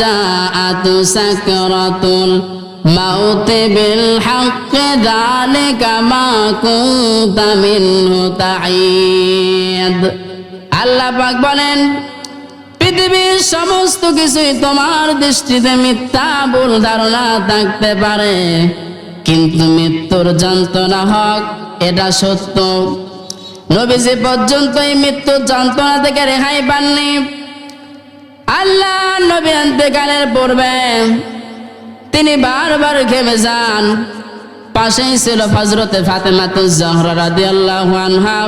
জাআতু সাকরাতুল মাউত বিল হক যালিকা মা কুনতা মিনহু তাঈদ। আল্লাহ পাক বলেন, পৃথিবীর সমস্ত কিছুই তোমার দৃষ্টিতে মিথ্যা ভুল ধারণা থাকতে পারে, কিন্তু মৃত্যুর যন্ত্রণা হক, এটা সত্য। নবীজি পর্যন্ত এই মৃত্যুর যন্ত্রণা থেকে রেহাই পাননি। আল্লাহ নবী ইন্তেকালের পূর্বে তিনি বারবার ঘেমে যান। পাশেই ছিল হযরতে ফাতেমাতুজ জাহরা রাদিয়াল্লাহু আনহা,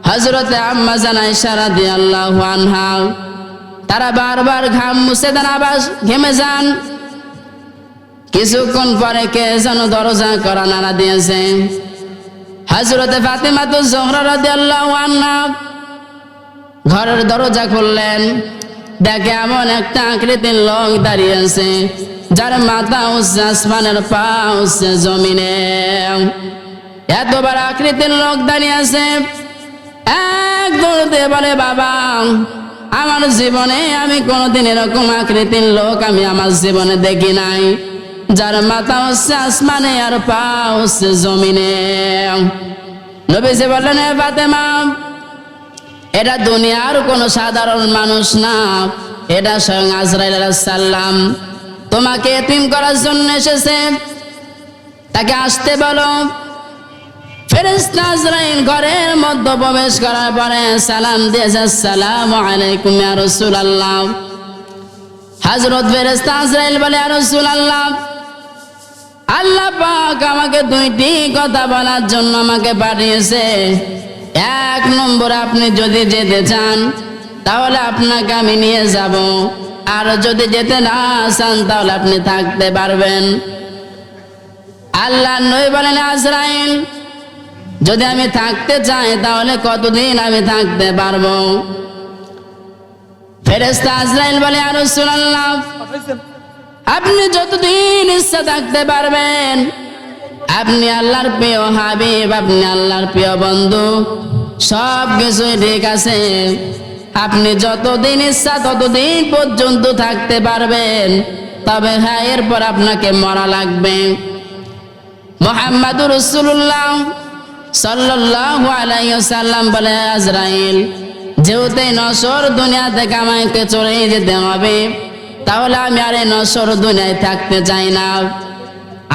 হযরতে আম্মা জান আয়েশা রাদিয়াল্লাহু আনহা। তারা বারবার ঘাম মুছে দেন, আবার ঘেমে যান। কিছুক্ষণ পরে কে যেন দরজা করা নাড়া দিয়েছে। হযরতে ফাতেমাতুজ জাহরা রাদিয়াল্লাহু আনহা ঘরের দরজা খুললেন, দেখে এমন একটা আকৃতির লোক দাঁড়িয়ে আছে, যার মাথা উচ্চে আসমানের, পা উচ্চে জমিনে। এত বড় আকৃতির লোক দাঁড়িয়ে আছে। এক দৌড়তে বলে, বাবা, আমার জীবনে আমি কোনোদিন এরকম আকৃতির লোক আমি আমার জীবনে দেখি নাই, যার মাথা হচ্ছে আসমানে আর পা হচ্ছে জমিনে। নবীজি বললেন, হে ফাতেমা, এটা দুনিয়ার কোনো সাধারণ মানুষ না, এটা স্বয়ং আজরাইল আলাইহিস সালাম তোমাকে এতিম করার জন্য এসেছে, তাকে আসতে বলো। ফেরেশতা আজরাইল ঘরের মধ্যে প্রবেশ করার পরে সালাম দিয়েছে, আসসালামু আলাইকুম ইয়া রাসূলুল্লাহ। হযরত ফেরেশতা আজরাইল বলে, ইয়া রাসূলুল্লাহ, আল্লাহ পাক আমাকে দুইটি কথা বলার জন্য আমাকে পাঠিয়েছে। এক নম্বর, আপনি যদি যেতে চান তাহলে আপনাকে আমি নিয়ে যাব, আর যদি যেতে না চান তাহলে আপনি থাকতে পারবেন। আল্লাহ নবী বলেন, আজরাইল, যদি আমি থাকতে চাই তাহলে কতদিন আমি থাকতে পারবো? ফেরেশতা আজরাইল বলে, ইয়া রাসূলুল্লাহ, আপনি যতদিন ইচ্ছা থাকতে পারবেন। আপনি আল্লাহর প্রিয় হাবিব, আপনি আল্লাহর প্রিয় বন্ধু, সব কিছুই ঠিক আছে। আপনি যতদিন ইচ্ছা ততদিন পর্যন্ত থাকতে পারবেন, তবে হ্যাঁ, এরপর আপনাকে মরা লাগবে। মুহাম্মাদুর রাসূলুল্লাহ সাল্লাল্লাহু আলাইহি ওয়াসাল্লাম বলে, আজরাইল, যেহেতু নশ্বর দুনিয়া থেকে আমাকে চলে যেতে হবে, তাহলে আমি আর এই নশ্বর দুনিয়ায় থাকতে চাই না।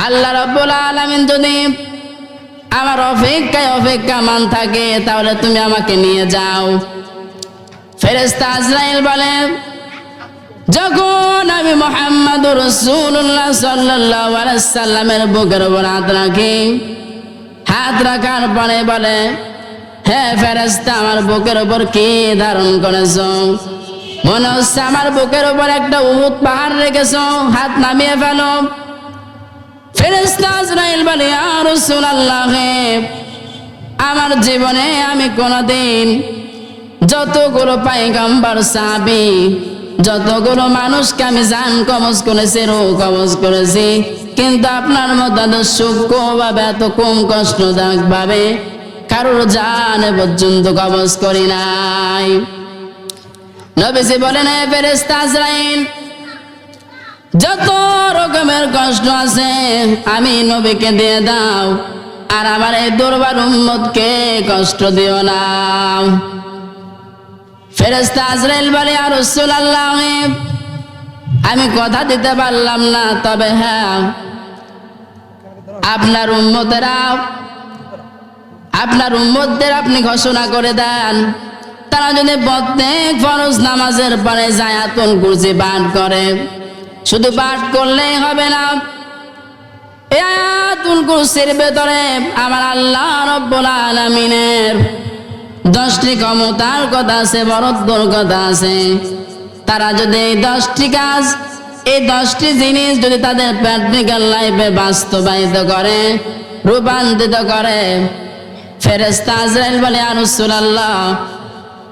আল্লাহ রাব্বুল আলামিন যদি আমার অপেক্ষামান থাকে তাহলে তুমি আমাকে নিয়ে যাও। ফেরেশতা আজরাইল বলে, যখন আমি মুহাম্মাদুর রাসূলুল্লাহ সাল্লাল্লাহু আলাইহি সাল্লামের বুকের উপর হাত রাখি, হাত রাখার পরে বলে, হে ফেরেশতা, আমার বুকের উপর কি ধারণ করেছো? মনে হচ্ছে আমার বুকের উপর একটা উহুদ পাহাড় রেখেছো, হাত নামিয়ে ফেলো। ফেরেশতা আজরাইল বলে, ইয়া রাসূলুল্লাহ, আমার জীবনে আমি কোনদিন যতগুলো পয়গম্বর, সাহাবী, যতগুলো মানুষকে আমি জান কবজ করেছি, রূহ কবজ করেছি, কিন্তু আপনার মতো সূক্ষ্মভাবে এত কম কষ্টদায়ক ভাবে কারোর জান পর্যন্ত কবজ করি নাই। নবীজি বলেন, হে ফেরেশতা আজরাইল, যত রকমের কষ্ট আছে আমি নবীকে দিয়ে দাও, আর আমার এই দুর্বল উম্মতকে কষ্ট দিও না। ফেরেশতা আজরাইল বলে, ইয়া রাসূলুল্লাহ, আমি কথা দিতে পারলাম না, তবে হ্যাঁ, আপনার উম্মতদের আপনি ঘোষণা করে দেন, তারা যদি প্রত্যেক ফরজ নামাজের পরে আয়াতুল কুরসি পাঠ করে, শুধু পাঠ করলেই হবে না, এই আয়াতুল কুরসির ভেতরে আমার আল্লাহ রাব্বুল আলামিনের 10টি ক্ষমতার কথা আছে, বরত্বর কথা আছে। তারা যদি এই 10টি কাজ, এই 10টি জিনিস যদি তাদের প্র্যাকটিক্যাল লাইফে বাস্তবায়িত করে, রূপান্তরিত করে, ফেরেশতা আজরাইল বলে, ইয়া রাসূলুল্লাহ,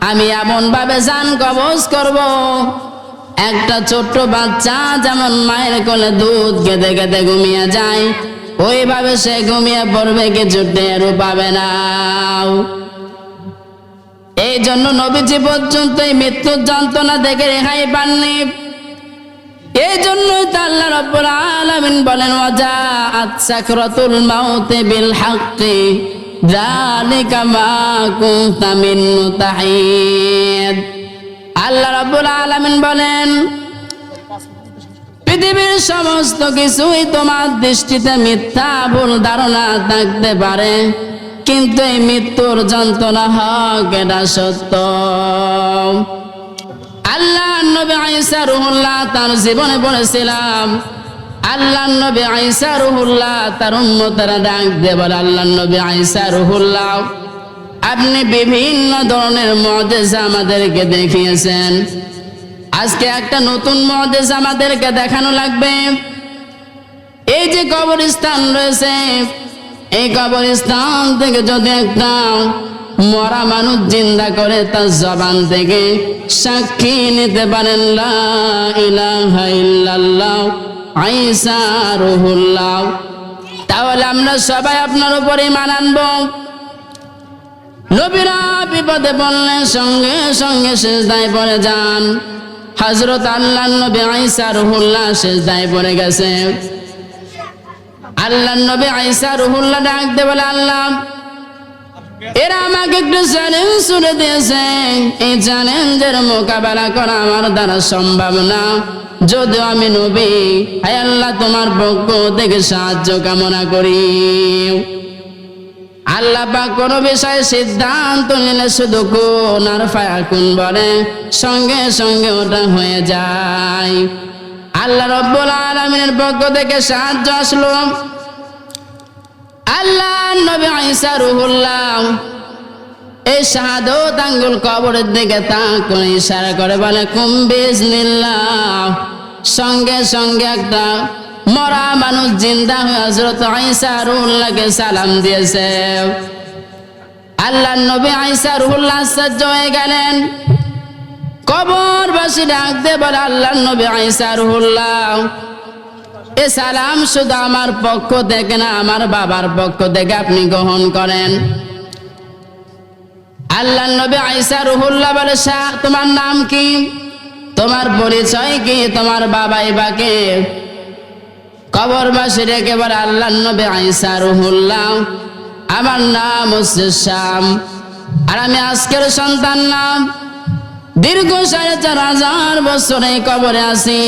আমি এমন ভাবে জান কবজ করব, একটা ছোট্ট বাচ্চা যেমন মায়ের কোলে দুধ খেতে খেতে ঘুমিয়ে যায়, ওইভাবে সে ঘুমিয়ে পড়বে, কিছু টেরও পাবে না। এই জন্য নবীজি পর্যন্ত এই মৃত্যুর যন্ত্রণা থেকে রেহাই পাননি। আল্লাহ রাব্বুল আলামিন বলেন ওয়াজাআত সাকরাতুল মাউতি বিল হাক্কি যালিকা মা কুনতা মিনহু তাহিদ। আল্লাহ রাব্বুল আলামিন বলেন পৃথিবীর সমস্ত কিছুই তোমার দৃষ্টিতে মিথ্যা ভুল ধারণা থাকতে পারে, কিন্তু এই মৃত্যুর যন্ত্রণা হক, এটা সত্য। আল্লাহ নবী ঈসা রূহুল্লাহ তার জীবনে বলেছিলাম, আল্লাহ নবী ঈসা রূহুল্লাহ তার উম্মতেরা ডাক দিয়ে বলে, আল্লাহ নবী ঈসা রূহুল্লাহ আপনি বিভিন্ন ধরনের মুআজিজা আমাদেরকে দেখিয়েছেন, আজকে একটা নতুন মুআজিজা আমাদেরকে দেখানো লাগবে। এই যে কবরস্থান রয়েছে, এই কবরস্থান থেকে যদি একটা মরা মানুষ জিন্দা করে তার জবান থেকে সাক্ষী নিতে পারেন লা ইলাহা ইল্লাল্লাহ ঈসা রূহুল্লাহ, তাহলে আমরা সবাই আপনার উপরে ঈমান আনবো। নবীরা বিপদে পড়লে সঙ্গে সঙ্গে সিজদায় পড়ে যান। হযরত আল্লাহ নবী ঈসা রূহুল্লাহ সিজদায় পড়ে গেছে। আল্লাহ নবী ঈসা রূহুল্লাহ ডাক দিয়ে বলে, আল্লাহ এরা আমাকে একটু চ্যালেঞ্জ ছুড়ে দিয়েছে, এই চ্যালেঞ্জের মোকাবেলা করা আমার দ্বারা সম্ভব না, যদিও আমি নবী। হে আল্লাহ তোমার পক্ষ থেকে সাহায্য কামনা করি। আল্লাহ পাক কোন বিষয়ে সিদ্ধান্ত নিলে শুধু কুন আর ফায়াকুন বলে, সঙ্গে সঙ্গে ওটা হয়ে যায়। আল্লাহ রাব্বুল আলামিনের পক্ষ থেকে সাহায্য আসলো। আল্লাহ নবী ঈসা রূহুল্লাহ এই শাহাদত আঙ্গুল কবরের দিকে তাক করে ইশারা করে বলে কুম বিইজনিল্লাহ। সঙ্গে সঙ্গে একটা মরা মানুষ জিন্দা হয়ে হযরত ঈসা রূহুল্লাহকে সালাম দিয়েছে। আল্লাহ নবী ঈসা রূহুল্লাহ আশ্চর্য হয়ে গেলেন। কবরবাসী ডাক দিয়ে বলে, আল্লাহ নবী ঈসা রূহুল্লাহ এ সালাম শুধু আমার পক্ষ থেকে না, আমার বাবার পক্ষ থেকে আপনি গ্রহণ করেন। আল্লাহ নবী ঈসা রূহুল্লাহ বলে, তোমার নাম কি, তোমার পরিচয় কি, তোমার বাবাই বা কে? কবরবাসী রেখে বলে, আল্লাহ নবী ঈসা রূহুল্লাহ আমার নাম হচ্ছে শাম, আর আমি আজকের সন্তান নাম। দীর্ঘ ৪,৫০০ বছর এই কবরে আছি,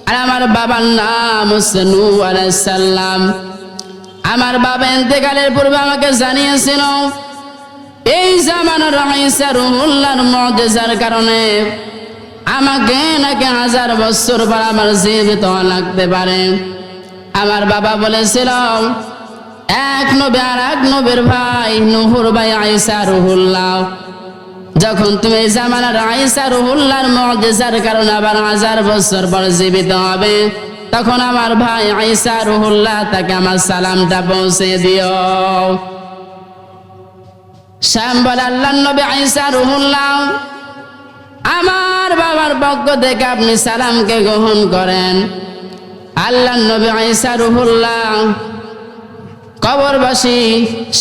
আর আমার বাবার নাম হচ্ছে নূহ আলাইহিস সালাম। আমার বাবা ইন্তেকালের পূর্বে আমাকে জানিয়েছিল এই জামানার ঈসা রূহুল্লাহর মুআজিজার কারণে আমাকে নাকি ১০০০ বছর পর আমার জীবিত হওয়া লাগতে পারে। আমার বাবা বলেছিল এক নবী আর এক নবীর ভাই নূহুর ভাই ঈসা রূহুল্লাহ, যখন তুমি এই জামানার ঈসা রূহুল্লাহর মুআজিজার কারণে আবার ১০০০ বছর পর জীবিত হবে, তখন আমার ভাই ঈসা রূহুল্লাহ তাকে আমার সালামটা পৌঁছে দিও। শাম বলে, আল্লাহ নবী ঈসা রূহুল্লাহ আমার বাবার পক্ষ থেকে আপনি সালামকে গ্রহণ করেন। আল্লাহ নবী ঈসা রূহুল্লাহ কবরবাসী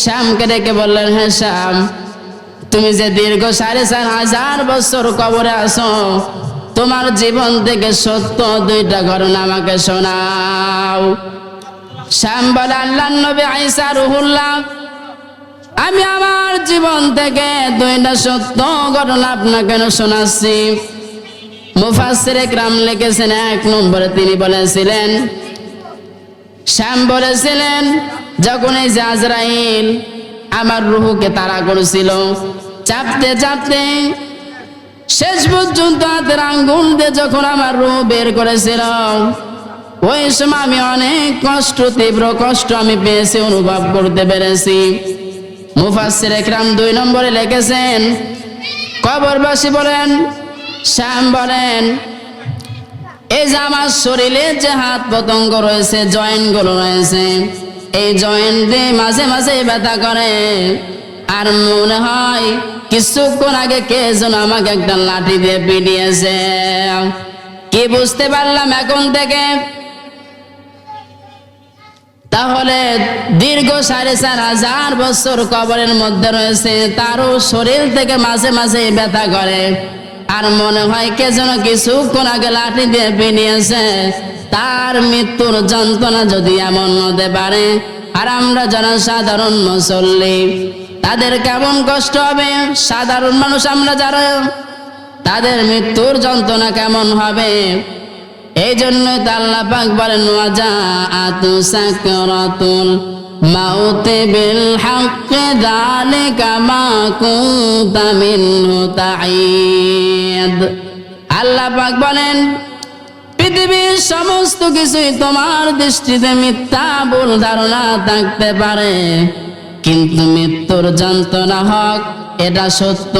শামকে ডেকে বললেন, হ্যাঁ শাম, তুমি যে দীর্ঘ ৪,৫০০ বছর কবরে আছো, তোমার জীবন থেকে সত্য ২টা ঘটনা আমাকে শোনাও। শাম বলে, আল্লাহ নবী ঈসা রূহুল্লাহ আমি আমার জীবন থেকে 2টা সত্য ঘটনা আপনাকে শোনাচ্ছি। মুফাসসিরে কেরাম লিখেছেন, ১ নম্বরে তিনি বলেছিলেন, শাম বলেছিলেন যখন এই আজরাইল আমার রূহকে তাড়া করেছিল, চাপতে চাপতে শেষ পর্যন্ত হাতের আঙ্গুল দিয়ে যখন আমার রূহ বের করেছিল, ওই সময় আমি অনেক কষ্ট, তীব্র কষ্ট আমি পেয়েছি, অনুভব করতে পেরেছি। মুফাসসিরে কেরাম ২ নম্বরে লিখেছেন, কবরবাসী বলেন, শাম বলেন, এই যে আমার শরীরে যে হাত পতঙ্গ রয়েছে, জয়েন্ট গুলো রয়েছে, এই জয়েন্টে মাঝে মাঝে ব্যথা করে, আর মনে হয় কিছুক্ষণ আগে কে যেন আমাকে একটা লাঠি দিয়ে পিটিয়েছে। কি বুঝতে পারলাম এখন থেকে? তাহলে দীর্ঘ ৪,৫০০ বছর কবরের মধ্যে রয়েছে, তারও শরীর থেকে মাঝে মাঝে ব্যথা করে, আর মনে হয় কে যেন কিছুক্ষণ আগে লাঠি দিয়ে পিটিয়েছে। তার মৃত্যুর যন্ত্রণা যদি এমন হতে পারে, আর আমরা যারা সাধারণ মুসল্লি তাদের কেমন কষ্ট হবে, সাধারণ মানুষ আমরা যারা, তাদের মৃত্যুর যন্ত্রণা কেমন হবে। এই জন্য তো আল্লাহ পাক বলেন ওয়াজাআতু সাকরাতুল মাউতি বিল হাক্কি যালিকা মা কুনতা মিনহু তাঈদ। আল্লাহ পাক বলেন পৃথিবীর সমস্ত কিছুই তোমার দৃষ্টিতে মিথ্যা ভুল ধারণা থাকতে পারে, কিন্তু মৃত্যুর যন্ত্রণা হক, এটা সত্য।